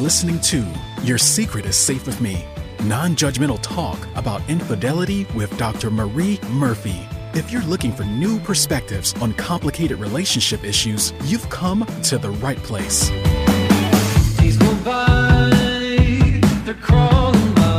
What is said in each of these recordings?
listening to Your Secret is Safe with Me, non-judgmental talk about infidelity with Dr. Marie Murphy. If you're looking for new perspectives on complicated relationship issues, you've come to the right place. Days go by, they're crawling by.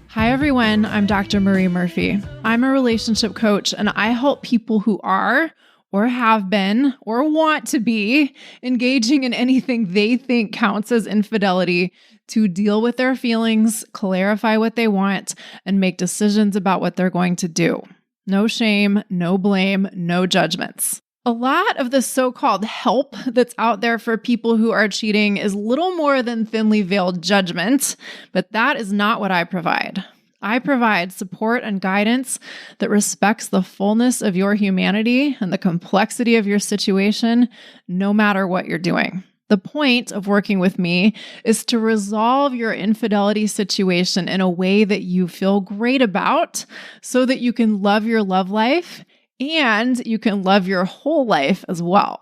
Hi, everyone. I'm Dr. Marie Murphy. I'm a relationship coach, and I help people who are or have been or want to be engaging in anything they think counts as infidelity to deal with their feelings, clarify what they want, and make decisions about what they're going to do. No shame, no blame, no judgments. A lot of the so-called help that's out there for people who are cheating is little more than thinly veiled judgment, but that is not what I provide. I provide support and guidance that respects the fullness of your humanity and the complexity of your situation, no matter what you're doing. The point of working with me is to resolve your infidelity situation in a way that you feel great about so that you can love your love life and you can love your whole life as well.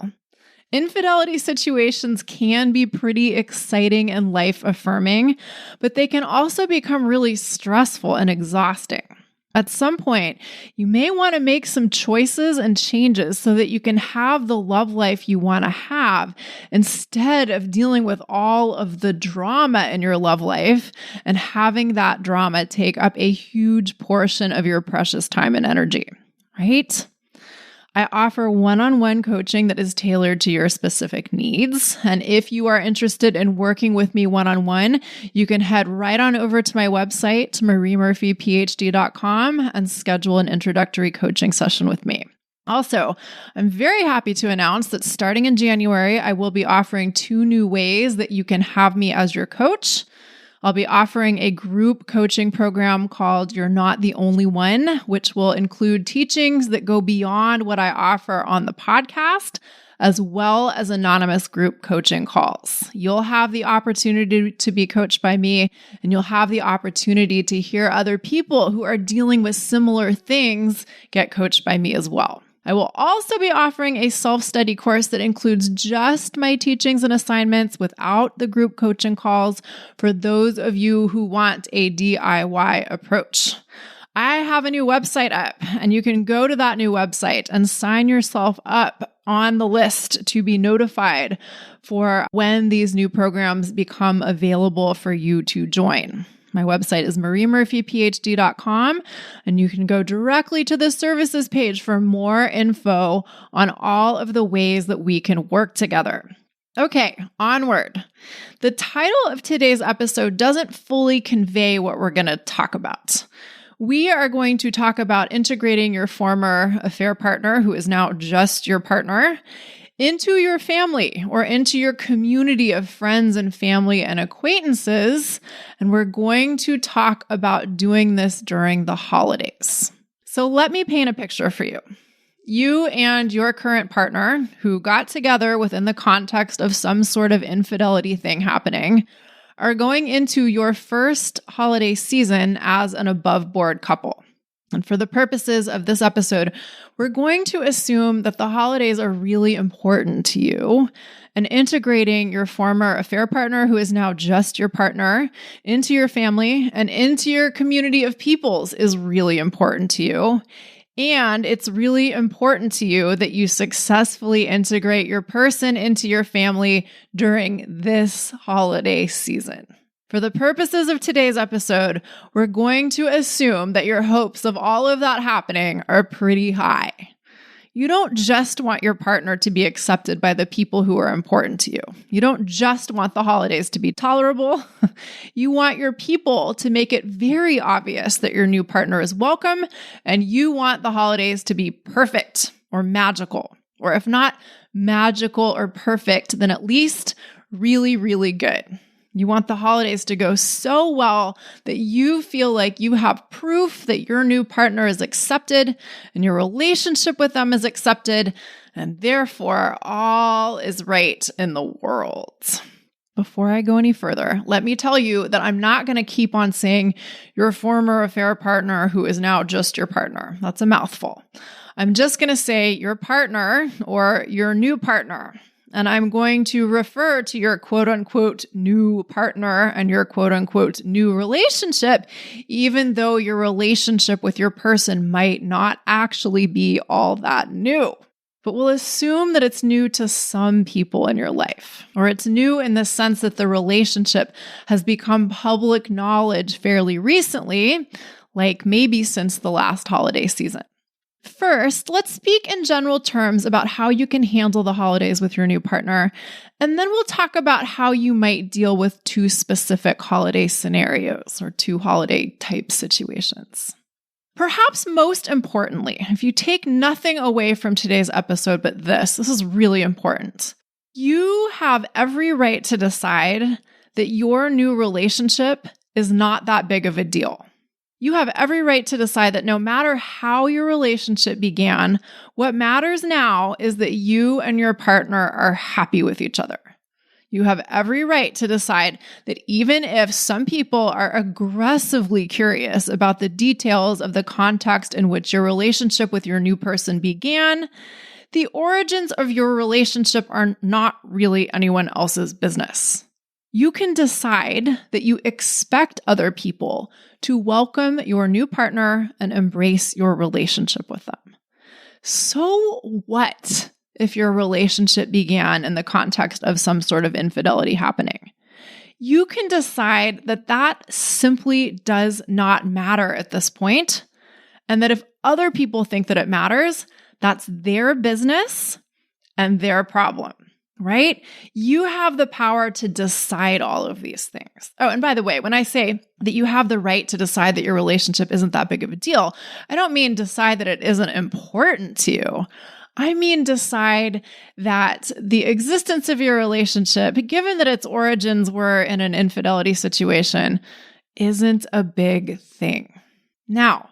Infidelity situations can be pretty exciting and life-affirming, but they can also become really stressful and exhausting. At some point, you may want to make some choices and changes so that you can have the love life you want to have instead of dealing with all of the drama in your love life and having that drama take up a huge portion of your precious time and energy, right? I offer one-on-one coaching that is tailored to your specific needs. And if you are interested in working with me one-on-one, you can head right on over to my website, mariemurphyphd.com, and schedule an introductory coaching session with me. Also, I'm very happy to announce that starting in January, I will be offering 2 new ways that you can have me as your coach. I'll be offering a group coaching program called You're Not the Only One, which will include teachings that go beyond what I offer on the podcast, as well as anonymous group coaching calls. You'll have the opportunity to be coached by me, and you'll have the opportunity to hear other people who are dealing with similar things get coached by me as well. I will also be offering a self-study course that includes just my teachings and assignments without the group coaching calls for those of you who want a DIY approach. I have a new website up, and you can go to that new website and sign yourself up on the list to be notified for when these new programs become available for you to join. My website is mariemurphyphd.com, and you can go directly to the services page for more info on all of the ways that we can work together. Okay, onward. The title of today's episode doesn't fully convey what we're going to talk about. We are going to talk about integrating your former affair partner, who is now just your partner, into your family or into your community of friends and family and acquaintances. And we're going to talk about doing this during the holidays. So let me paint a picture for you. You and your current partner, who got together within the context of some sort of infidelity thing happening, are going into your first holiday season as an above-board couple. And for the purposes of this episode, we're going to assume that the holidays are really important to you, and integrating your former affair partner, who is now just your partner, into your family and into your community of peoples is really important to you. And it's really important to you that you successfully integrate your person into your family during this holiday season. For the purposes of today's episode, we're going to assume that your hopes of all of that happening are pretty high. You don't just want your partner to be accepted by the people who are important to you. You don't just want the holidays to be tolerable. You want your people to make it very obvious that your new partner is welcome, and you want the holidays to be perfect or magical, or if not magical or perfect, then at least really, really good. You want the holidays to go so well that you feel like you have proof that your new partner is accepted and your relationship with them is accepted, and therefore all is right in the world. Before I go any further, let me tell you that I'm not going to keep on saying your former affair partner who is now just your partner. That's a mouthful. I'm just going to say your partner or your new partner. And I'm going to refer to your quote unquote new partner and your quote unquote new relationship, even though your relationship with your person might not actually be all that new. But we'll assume that it's new to some people in your life, or it's new in the sense that the relationship has become public knowledge fairly recently, like maybe since the last holiday season. First, let's speak in general terms about how you can handle the holidays with your new partner, and then we'll talk about how you might deal with two specific holiday scenarios or two holiday type situations. Perhaps most importantly, if you take nothing away from today's episode but this is really important. You have every right to decide that your new relationship is not that big of a deal. You have every right to decide that no matter how your relationship began, what matters now is that you and your partner are happy with each other. You have every right to decide that even if some people are aggressively curious about the details of the context in which your relationship with your new person began, the origins of your relationship are not really anyone else's business. You can decide that you expect other people to welcome your new partner and embrace your relationship with them. So what if your relationship began in the context of some sort of infidelity happening? You can decide that that simply does not matter at this point, and that if other people think that it matters, that's their business and their problem. Right? You have the power to decide all of these things. Oh, and by the way, when I say that you have the right to decide that your relationship isn't that big of a deal, I don't mean decide that it isn't important to you. I mean decide that the existence of your relationship, given that its origins were in an infidelity situation, isn't a big thing. Now,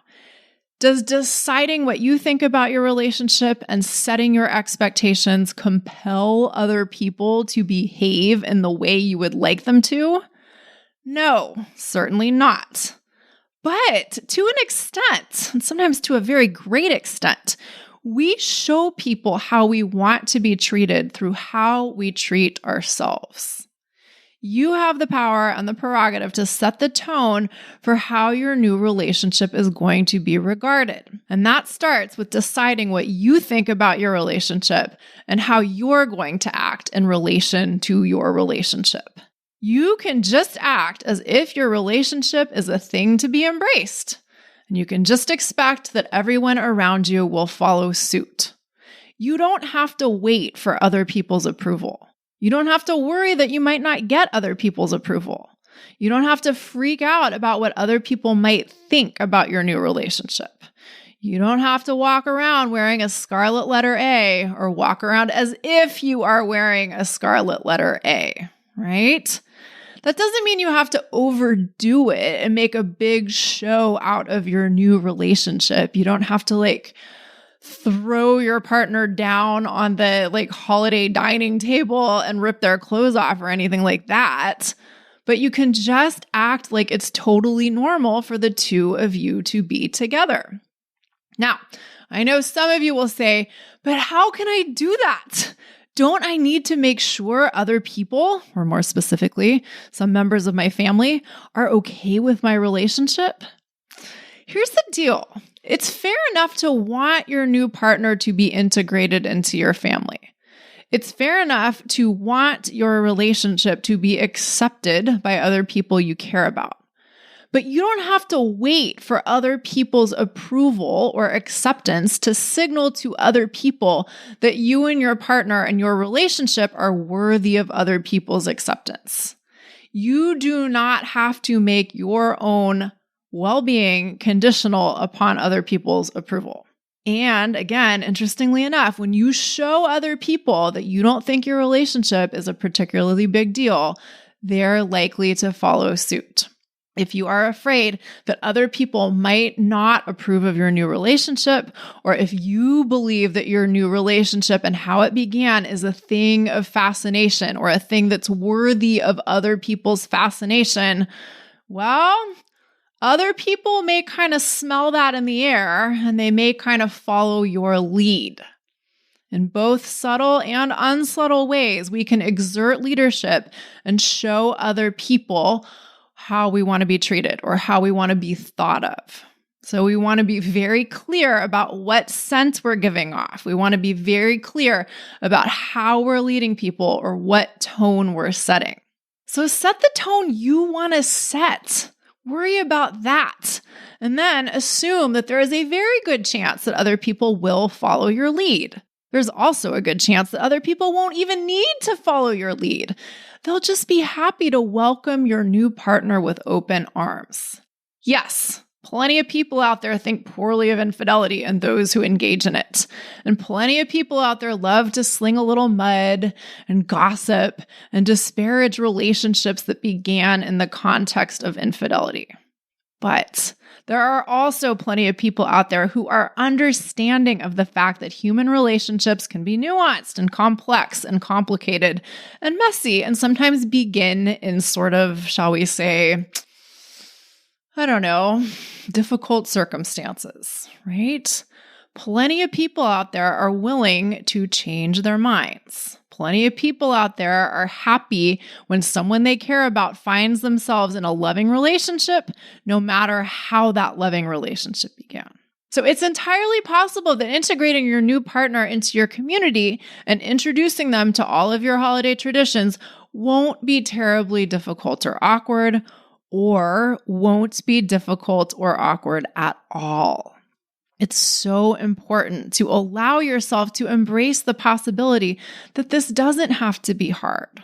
does deciding what you think about your relationship and setting your expectations compel other people to behave in the way you would like them to? No, certainly not. But to an extent, and sometimes to a very great extent, we show people how we want to be treated through how we treat ourselves. You have the power and the prerogative to set the tone for how your new relationship is going to be regarded. And that starts with deciding what you think about your relationship and how you're going to act in relation to your relationship. You can just act as if your relationship is a thing to be embraced. And you can just expect that everyone around you will follow suit. You don't have to wait for other people's approval. You don't have to worry that you might not get other people's approval. You don't have to freak out about what other people might think about your new relationship. You don't have to walk around wearing a scarlet letter A or walk around as if you are wearing a scarlet letter A, right? That doesn't mean you have to overdo it and make a big show out of your new relationship. You don't have to throw your partner down on the holiday dining table and rip their clothes off or anything like that. But you can just act like it's totally normal for the two of you to be together. Now, I know some of you will say, but how can I do that? Don't I need to make sure other people, or more specifically, some members of my family, are okay with my relationship? Here's the deal. It's fair enough to want your new partner to be integrated into your family. It's fair enough to want your relationship to be accepted by other people you care about. But you don't have to wait for other people's approval or acceptance to signal to other people that you and your partner and your relationship are worthy of other people's acceptance. You do not have to make your own well-being conditional upon other people's approval. And again, interestingly enough, when you show other people that you don't think your relationship is a particularly big deal, they're likely to follow suit. If you are afraid that other people might not approve of your new relationship, or if you believe that your new relationship and how it began is a thing of fascination or a thing that's worthy of other people's fascination, well, other people may kind of smell that in the air and they may kind of follow your lead. In both subtle and unsubtle ways, we can exert leadership and show other people how we want to be treated or how we want to be thought of. So we want to be very clear about what sense we're giving off. We want to be very clear about how we're leading people or what tone we're setting. So set the tone you want to set. Worry about that. And then assume that there is a very good chance that other people will follow your lead. There's also a good chance that other people won't even need to follow your lead. They'll just be happy to welcome your new partner with open arms. Yes, plenty of people out there think poorly of infidelity and those who engage in it. And plenty of people out there love to sling a little mud and gossip and disparage relationships that began in the context of infidelity. But there are also plenty of people out there who are understanding of the fact that human relationships can be nuanced and complex and complicated and messy and sometimes begin in sort of, shall we say, difficult circumstances, right? Plenty of people out there are willing to change their minds. Plenty of people out there are happy when someone they care about finds themselves in a loving relationship, no matter how that loving relationship began. So it's entirely possible that integrating your new partner into your community and introducing them to all of your holiday traditions won't be terribly difficult or awkward, or won't be difficult or awkward at all. It's so important to allow yourself to embrace the possibility that this doesn't have to be hard.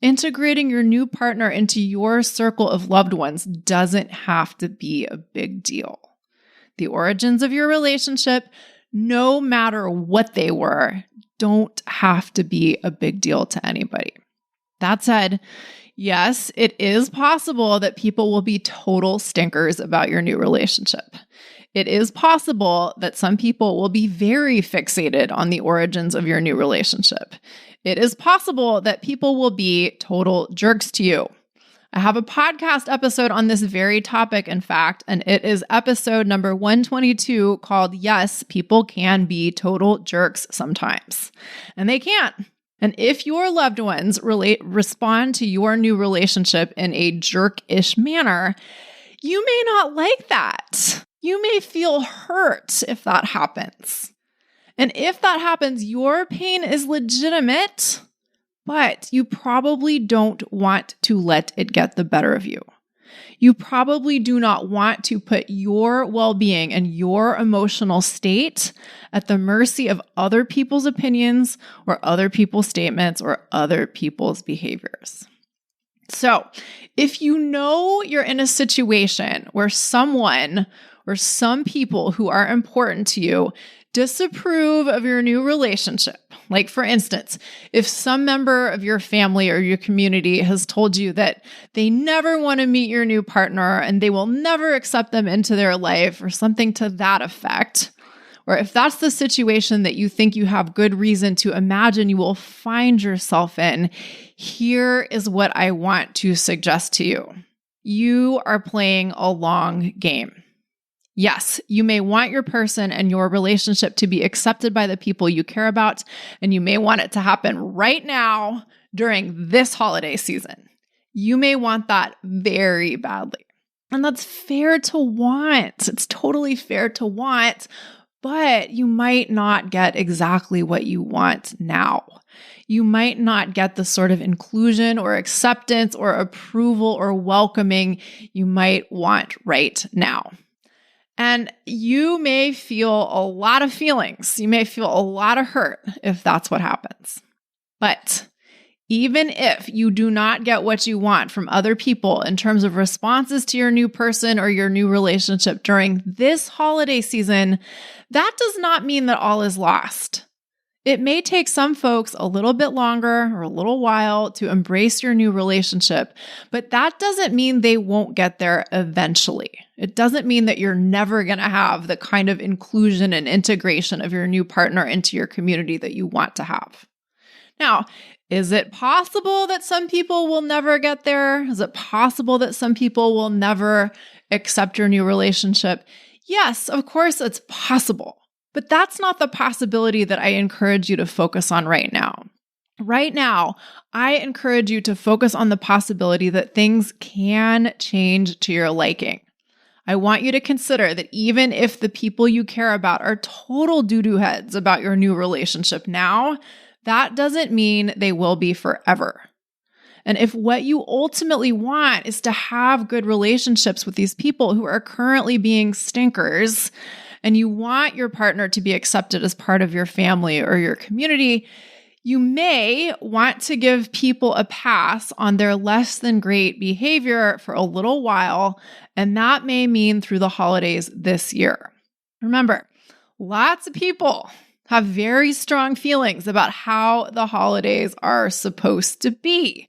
Integrating your new partner into your circle of loved ones doesn't have to be a big deal. The origins of your relationship, no matter what they were, don't have to be a big deal to anybody. That said, yes, it is possible that people will be total stinkers about your new relationship. It is possible that some people will be very fixated on the origins of your new relationship. It is possible that people will be total jerks to you. I have a podcast episode on this very topic, in fact, and it is episode number 122 called Yes, People Can Be Total Jerks Sometimes. And they can. And if your loved ones respond to your new relationship in a jerk-ish manner, you may not like that. You may feel hurt if that happens. And if that happens, your pain is legitimate, but you probably don't want to let it get the better of you. You probably do not want to put your well-being and your emotional state at the mercy of other people's opinions or other people's statements or other people's behaviors. So, if you know you're in a situation where someone or some people who are important to you disapprove of your new relationship, like for instance, if some member of your family or your community has told you that they never want to meet your new partner and they will never accept them into their life or something to that effect, or if that's the situation that you think you have good reason to imagine you will find yourself in, here is what I want to suggest to you. You are playing a long game. Yes, you may want your person and your relationship to be accepted by the people you care about, and you may want it to happen right now during this holiday season. You may want that very badly. And that's fair to want. It's totally fair to want, but you might not get exactly what you want now. You might not get the sort of inclusion or acceptance or approval or welcoming you might want right now. And you may feel a lot of feelings. You may feel a lot of hurt if that's what happens. But even if you do not get what you want from other people in terms of responses to your new person or your new relationship during this holiday season, that does not mean that all is lost. It may take some folks a little bit longer or a little while to embrace your new relationship, but that doesn't mean they won't get there eventually. It doesn't mean that you're never going to have the kind of inclusion and integration of your new partner into your community that you want to have. Now, is it possible that some people will never get there? Is it possible that some people will never accept your new relationship? Yes, of course it's possible. But that's not the possibility that I encourage you to focus on right now. Right now, I encourage you to focus on the possibility that things can change to your liking. I want you to consider that even if the people you care about are total doo-doo heads about your new relationship now, that doesn't mean they will be forever. And if what you ultimately want is to have good relationships with these people who are currently being stinkers, and you want your partner to be accepted as part of your family or your community, you may want to give people a pass on their less than great behavior for a little while, and that may mean through the holidays this year. Remember, lots of people have very strong feelings about how the holidays are supposed to be.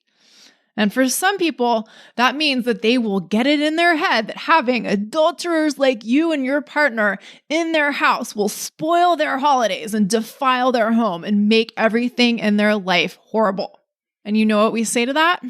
And for some people, that means that they will get it in their head that having adulterers like you and your partner in their house will spoil their holidays and defile their home and make everything in their life horrible. And you know what we say to that?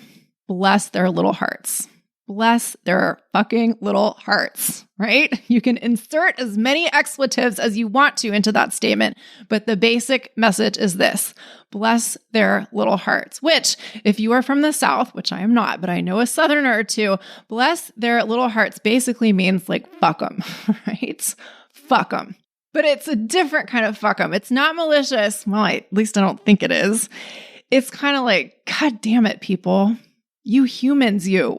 Bless their little hearts. Bless their fucking little hearts, right? You can insert as many expletives as you want to into that statement, but the basic message is this: bless their little hearts, which if you are from the South, which I am not, but I know a Southerner or two, bless their little hearts basically means like fuck them, right? Fuck them. But it's a different kind of fuck them. It's not malicious. Well, at least I don't think it is. It's kind of like, God damn it, people. You humans, you.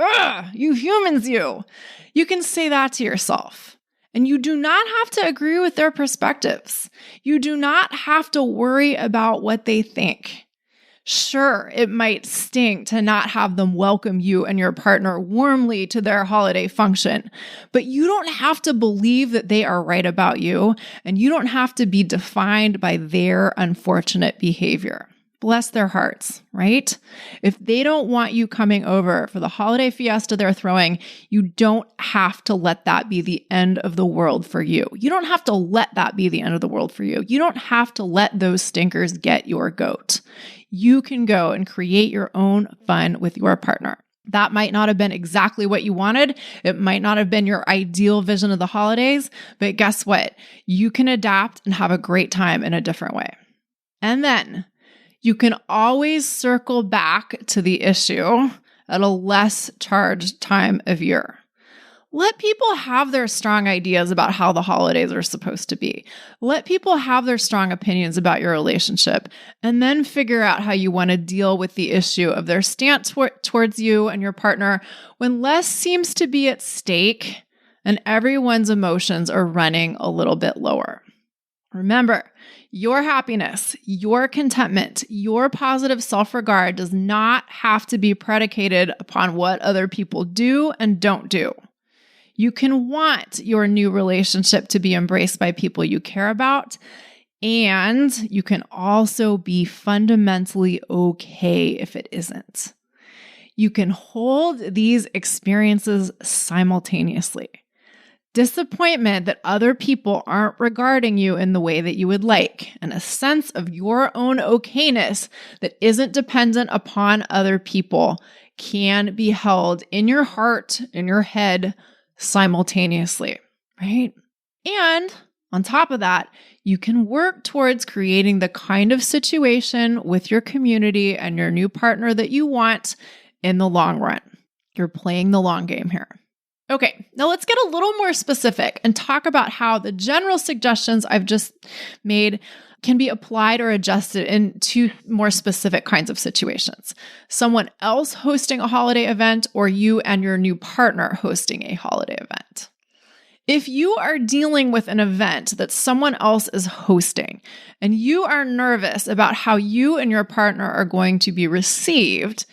Ugh, you humans, you. You can say that to yourself. And you do not have to agree with their perspectives. You do not have to worry about what they think. Sure, it might sting to not have them welcome you and your partner warmly to their holiday function, but you don't have to believe that they are right about you, and you don't have to be defined by their unfortunate behavior. Bless their hearts, right? If they don't want you coming over for the holiday fiesta they're throwing, you don't have to let that be the end of the world for you. You don't have to let that be the end of the world for you. You don't have to let those stinkers get your goat. You can go and create your own fun with your partner. That might not have been exactly what you wanted. It might not have been your ideal vision of the holidays, but guess what? You can adapt and have a great time in a different way. And then you can always circle back to the issue at a less charged time of year. Let people have their strong ideas about how the holidays are supposed to be. Let people have their strong opinions about your relationship, and then figure out how you want to deal with the issue of their stance towards you and your partner when less seems to be at stake and everyone's emotions are running a little bit lower. Remember, your happiness, your contentment, your positive self-regard does not have to be predicated upon what other people do and don't do. You can want your new relationship to be embraced by people you care about, and you can also be fundamentally okay if it isn't. You can hold these experiences simultaneously. Disappointment that other people aren't regarding you in the way that you would like, and a sense of your own okayness that isn't dependent upon other people can be held in your heart, in your head, simultaneously, right? And on top of that, you can work towards creating the kind of situation with your community and your new partner that you want in the long run. You're playing the long game here. Okay, now let's get a little more specific and talk about how the general suggestions I've just made can be applied or adjusted in two more specific kinds of situations. Someone else hosting a holiday event, or you and your new partner hosting a holiday event. If you are dealing with an event that someone else is hosting and you are nervous about how you and your partner are going to be received,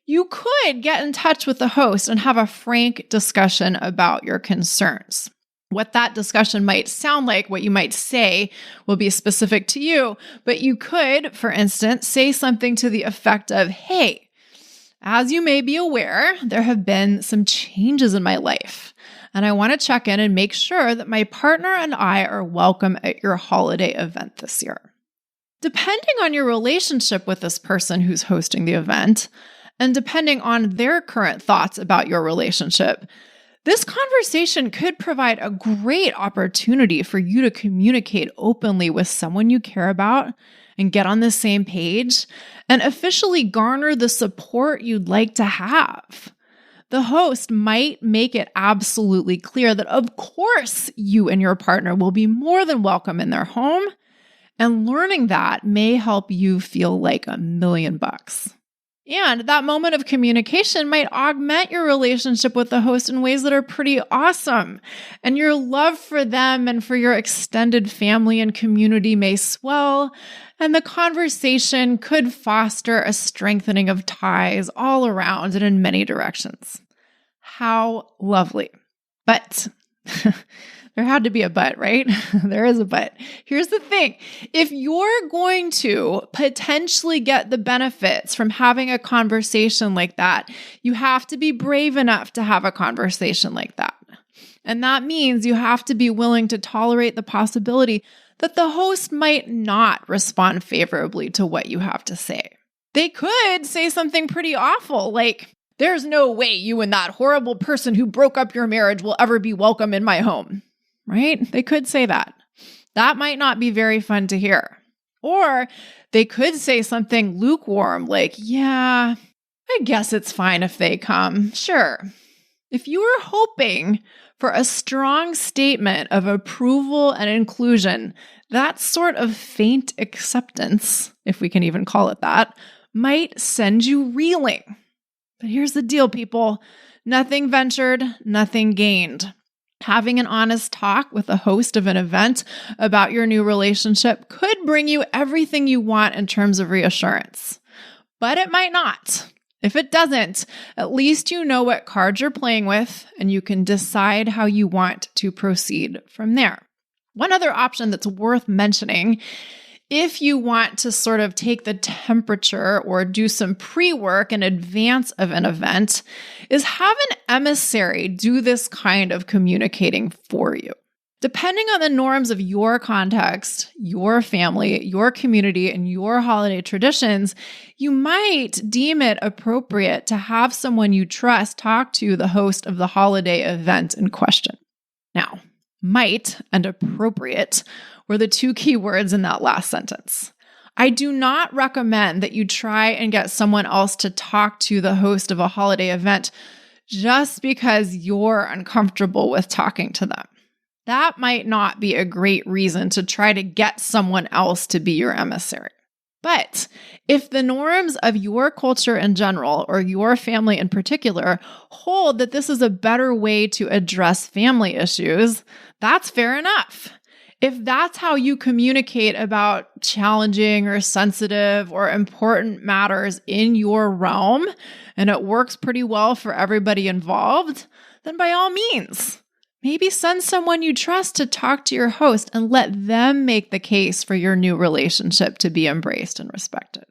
you could get in touch with the host and have a frank discussion about your concerns. What that discussion might sound like, what you might say, will be specific to you, but you could, for instance, say something to the effect of, "Hey, as you may be aware, there have been some changes in my life, and I want to check in and make sure that my partner and I are welcome at your holiday event this year." Depending on your relationship with this person who's hosting the event, and depending on their current thoughts about your relationship, This conversation could provide a great opportunity for you to communicate openly with someone you care about and get on the same page and officially garner the support you'd like to have. The host might make it absolutely clear that, of course, you and your partner will be more than welcome in their home, and learning that may help you feel like $1,000,000. And that moment of communication might augment your relationship with the host in ways that are pretty awesome. And your love for them and for your extended family and community may swell. And the conversation could foster a strengthening of ties all around and in many directions. How lovely. But there had to be a but, right? There is a but. Here's the thing. If you're going to potentially get the benefits from having a conversation like that, you have to be brave enough to have a conversation like that. And that means you have to be willing to tolerate the possibility that the host might not respond favorably to what you have to say. They could say something pretty awful, like, "There's no way you and that horrible person who broke up your marriage will ever be welcome in my home." Right? They could say that. That might not be very fun to hear. Or they could say something lukewarm like, "Yeah, I guess it's fine if they come. Sure." If you were hoping for a strong statement of approval and inclusion, that sort of faint acceptance, if we can even call it that, might send you reeling. But here's the deal, people. Nothing ventured, nothing gained. Having an honest talk with the host of an event about your new relationship could bring you everything you want in terms of reassurance. But it might not. If it doesn't, at least you know what cards you're playing with, and you can decide how you want to proceed from there. One other option that's worth mentioning, if you want to sort of take the temperature or do some pre-work in advance of an event, is have an emissary do this kind of communicating for you. Depending on the norms of your context, your family, your community, and your holiday traditions, you might deem it appropriate to have someone you trust talk to the host of the holiday event in question. Now, might and appropriate were the two key words in that last sentence. I do not recommend that you try and get someone else to talk to the host of a holiday event just because you're uncomfortable with talking to them. That might not be a great reason to try to get someone else to be your emissary. But if the norms of your culture in general, or your family in particular, hold that this is a better way to address family issues, that's fair enough. If that's how you communicate about challenging or sensitive or important matters in your realm, and it works pretty well for everybody involved, then by all means, maybe send someone you trust to talk to your host and let them make the case for your new relationship to be embraced and respected.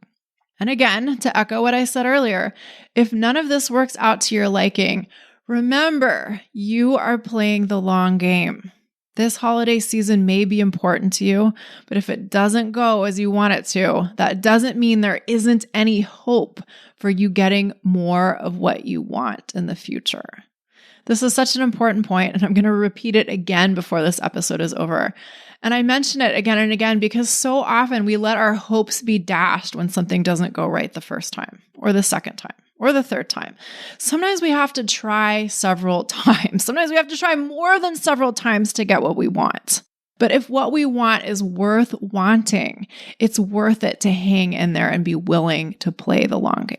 And again, to echo what I said earlier, if none of this works out to your liking, remember, you are playing the long game. This holiday season may be important to you, but if it doesn't go as you want it to, that doesn't mean there isn't any hope for you getting more of what you want in the future. This is such an important point, and I'm going to repeat it again before this episode is over. And I mention it again and again because so often we let our hopes be dashed when something doesn't go right the first time, or the second time, or the third time. Sometimes we have to try several times. Sometimes we have to try more than several times to get what we want. But if what we want is worth wanting, it's worth it to hang in there and be willing to play the long game.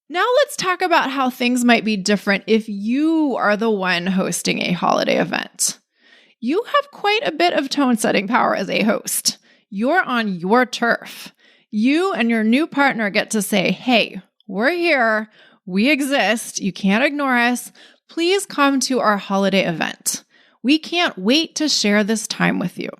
Now let's talk about how things might be different if you are the one hosting a holiday event. You have quite a bit of tone-setting power as a host. You're on your turf. You and your new partner get to say, "Hey, we're here. We exist. You can't ignore us. Please come to our holiday event. We can't wait to share this time with you."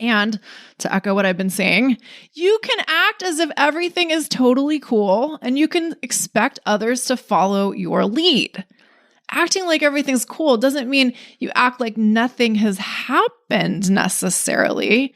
And to echo what I've been saying, you can act as if everything is totally cool, and you can expect others to follow your lead. Acting like everything's cool doesn't mean you act like nothing has happened necessarily.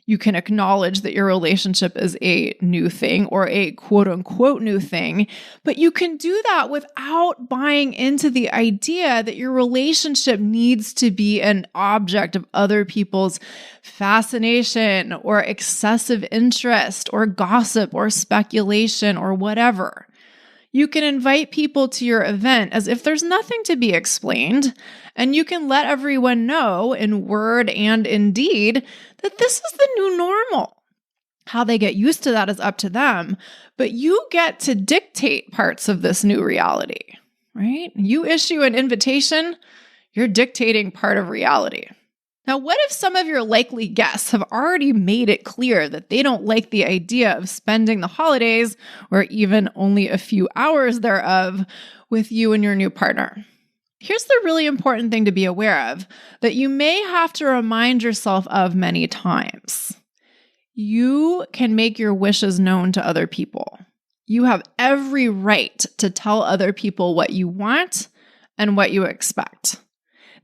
You can acknowledge that your relationship is a new thing or a quote unquote new thing, but you can do that without buying into the idea that your relationship needs to be an object of other people's fascination or excessive interest or gossip or speculation or whatever. You can invite people to your event as if there's nothing to be explained, and you can let everyone know in word and in deed that this is the new normal. How they get used to that is up to them, but you get to dictate parts of this new reality, right? You issue an invitation, you're dictating part of reality. Now, what if some of your likely guests have already made it clear that they don't like the idea of spending the holidays, or even only a few hours thereof, with you and your new partner? Here's the really important thing to be aware of that you may have to remind yourself of many times. You can make your wishes known to other people. You have every right to tell other people what you want and what you expect.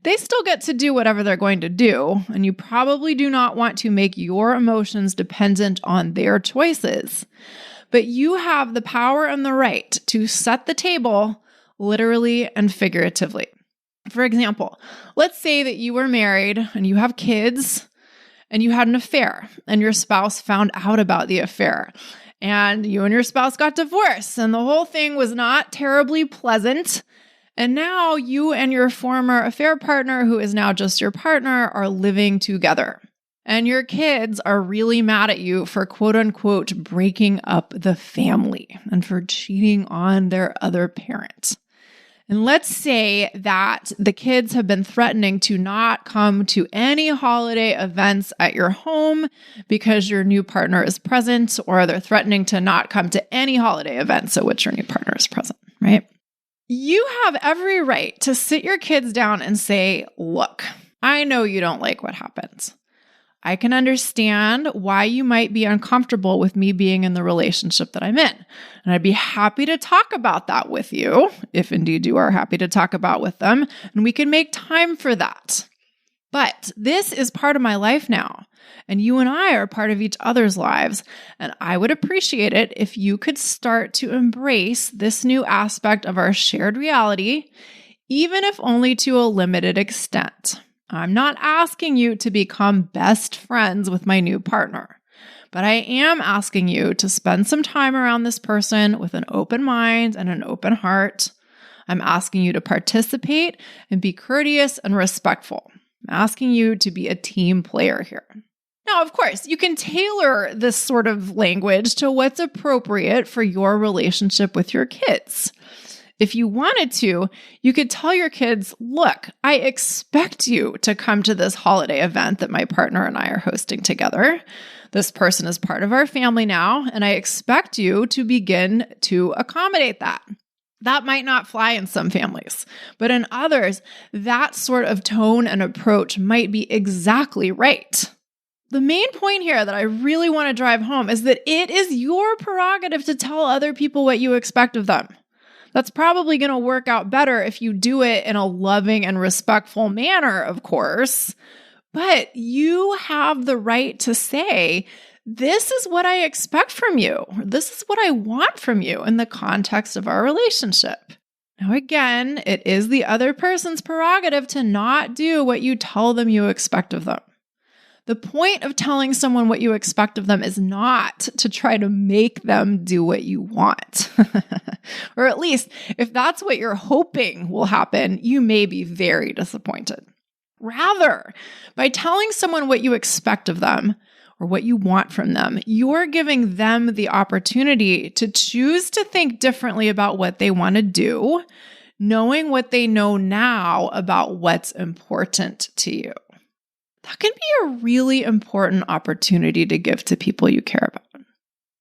They still get to do whatever they're going to do, and you probably do not want to make your emotions dependent on their choices. But you have the power and the right to set the table, literally and figuratively. For example, let's say that you were married and you have kids and you had an affair and your spouse found out about the affair and you and your spouse got divorced and the whole thing was not terribly pleasant. And now you and your former affair partner, who is now just your partner, are living together. And your kids are really mad at you for quote unquote breaking up the family and for cheating on their other parent. And let's say that the kids have been threatening to not come to any holiday events at your home because your new partner is present, or they're threatening to not come to any holiday events at which your new partner is present, right? You have every right to sit your kids down and say, look, I know you don't like what happens. I can understand why you might be uncomfortable with me being in the relationship that I'm in. And I'd be happy to talk about that with you, if indeed you are happy to talk about with them, and we can make time for that. But this is part of my life now, and you and I are part of each other's lives, and I would appreciate it if you could start to embrace this new aspect of our shared reality, even if only to a limited extent. I'm not asking you to become best friends with my new partner, but I am asking you to spend some time around this person with an open mind and an open heart. I'm asking you to participate and be courteous and respectful. I'm asking you to be a team player here. Now, of course, you can tailor this sort of language to what's appropriate for your relationship with your kids. If you wanted to, you could tell your kids, look, I expect you to come to this holiday event that my partner and I are hosting together. This person is part of our family now, and I expect you to begin to accommodate that. That might not fly in some families, but in others, that sort of tone and approach might be exactly right. The main point here that I really want to drive home is that it is your prerogative to tell other people what you expect of them. That's probably going to work out better if you do it in a loving and respectful manner, of course. But you have the right to say, this is what I expect from you, or this is what I want from you in the context of our relationship. Now, again, it is the other person's prerogative to not do what you tell them you expect of them. The point of telling someone what you expect of them is not to try to make them do what you want. Or at least, if that's what you're hoping will happen, you may be very disappointed. Rather, by telling someone what you expect of them or what you want from them, you're giving them the opportunity to choose to think differently about what they want to do, knowing what they know now about what's important to you. That can be a really important opportunity to give to people you care about,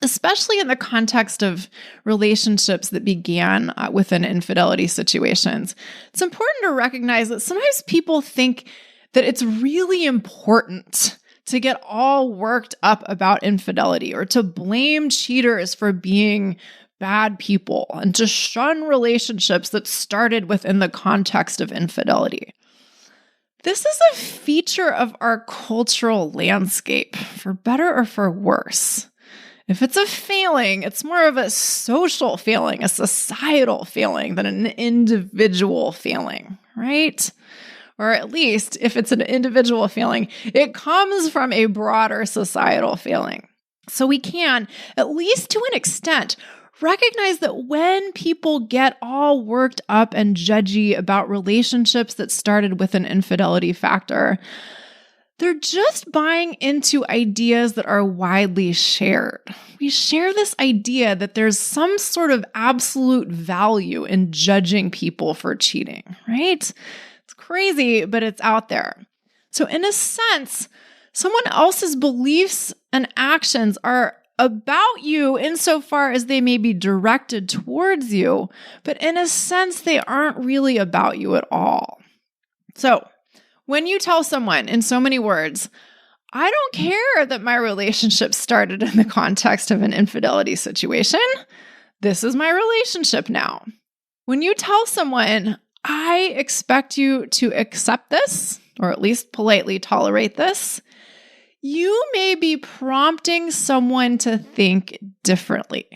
especially in the context of relationships that began within infidelity situations. It's important to recognize that sometimes people think that it's really important to get all worked up about infidelity or to blame cheaters for being bad people and to shun relationships that started within the context of infidelity. This is a feature of our cultural landscape, for better or for worse. If it's a failing, it's more of a social failing, a societal failing than an individual failing, right? Or at least if it's an individual failing, it comes from a broader societal failing. So we can, at least to an extent, recognize that when people get all worked up and judgy about relationships that started with an infidelity factor, they're just buying into ideas that are widely shared. We share this idea that there's some sort of absolute value in judging people for cheating, right? It's crazy, but it's out there. So in a sense, someone else's beliefs and actions are about you insofar as they may be directed towards you, but in a sense, they aren't really about you at all. So when you tell someone in so many words, I don't care that my relationship started in the context of an infidelity situation, this is my relationship now. When you tell someone, I expect you to accept this, or at least politely tolerate this, you may be prompting someone to think differently.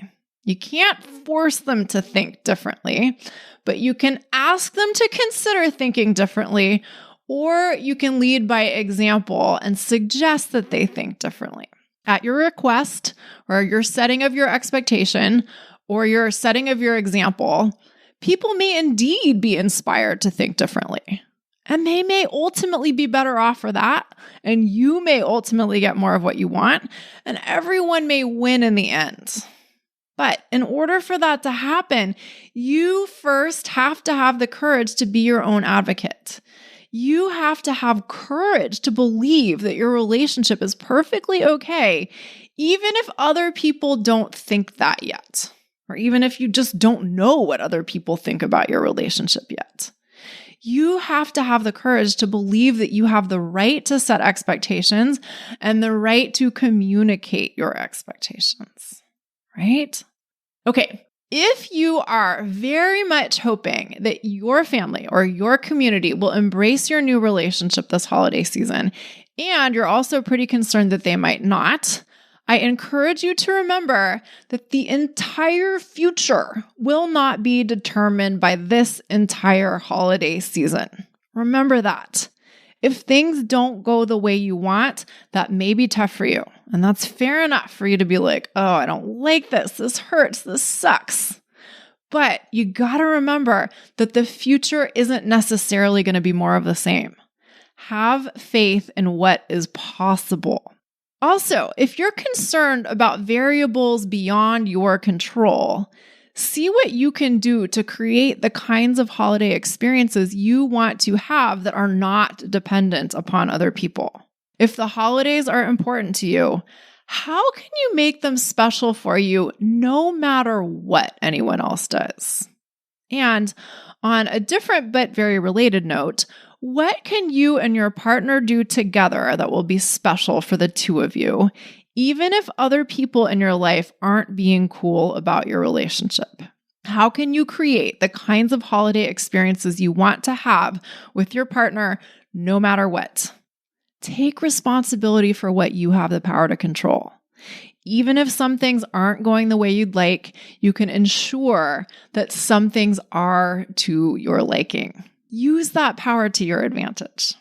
You can't force them to think differently, but you can ask them to consider thinking differently, or you can lead by example and suggest that they think differently. At your request, or your setting of your expectation, or your setting of your example, people may indeed be inspired to think differently. And they may ultimately be better off for that, and you may ultimately get more of what you want, and everyone may win in the end. But in order for that to happen, you first have to have the courage to be your own advocate. You have to have courage to believe that your relationship is perfectly okay, even if other people don't think that yet, or even if you just don't know what other people think about your relationship yet. You have to have the courage to believe that you have the right to set expectations and the right to communicate your expectations, right? Okay, if you are very much hoping that your family or your community will embrace your new relationship this holiday season, and you're also pretty concerned that they might not, I encourage you to remember that the entire future will not be determined by this entire holiday season. Remember that. If things don't go the way you want, that may be tough for you. And that's fair enough for you to be like, oh, I don't like this. This hurts. This sucks. But you got to remember that the future isn't necessarily going to be more of the same. Have faith in what is possible. Also, if you're concerned about variables beyond your control, see what you can do to create the kinds of holiday experiences you want to have that are not dependent upon other people. If the holidays are important to you, how can you make them special for you no matter what anyone else does? And on a different but very related note, what can you and your partner do together that will be special for the two of you, even if other people in your life aren't being cool about your relationship? How can you create the kinds of holiday experiences you want to have with your partner no matter what? Take responsibility for what you have the power to control. Even if some things aren't going the way you'd like, you can ensure that some things are to your liking. Use that power to your advantage.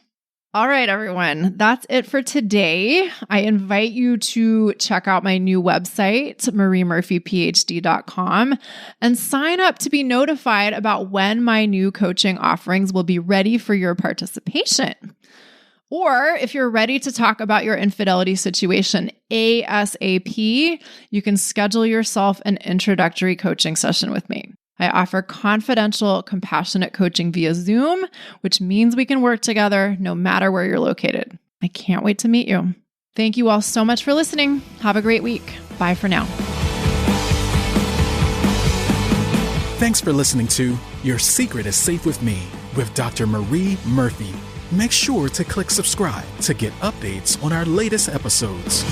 All right, everyone, that's it for today. I invite you to check out my new website, mariemurphyphd.com, and sign up to be notified about when my new coaching offerings will be ready for your participation. Or if you're ready to talk about your infidelity situation ASAP, you can schedule yourself an introductory coaching session with me. I offer confidential, compassionate coaching via Zoom, which means we can work together no matter where you're located. I can't wait to meet you. Thank you all so much for listening. Have a great week. Bye for now. Thanks for listening to Your Secret is Safe with Me with Dr. Marie Murphy. Make sure to click subscribe to get updates on our latest episodes.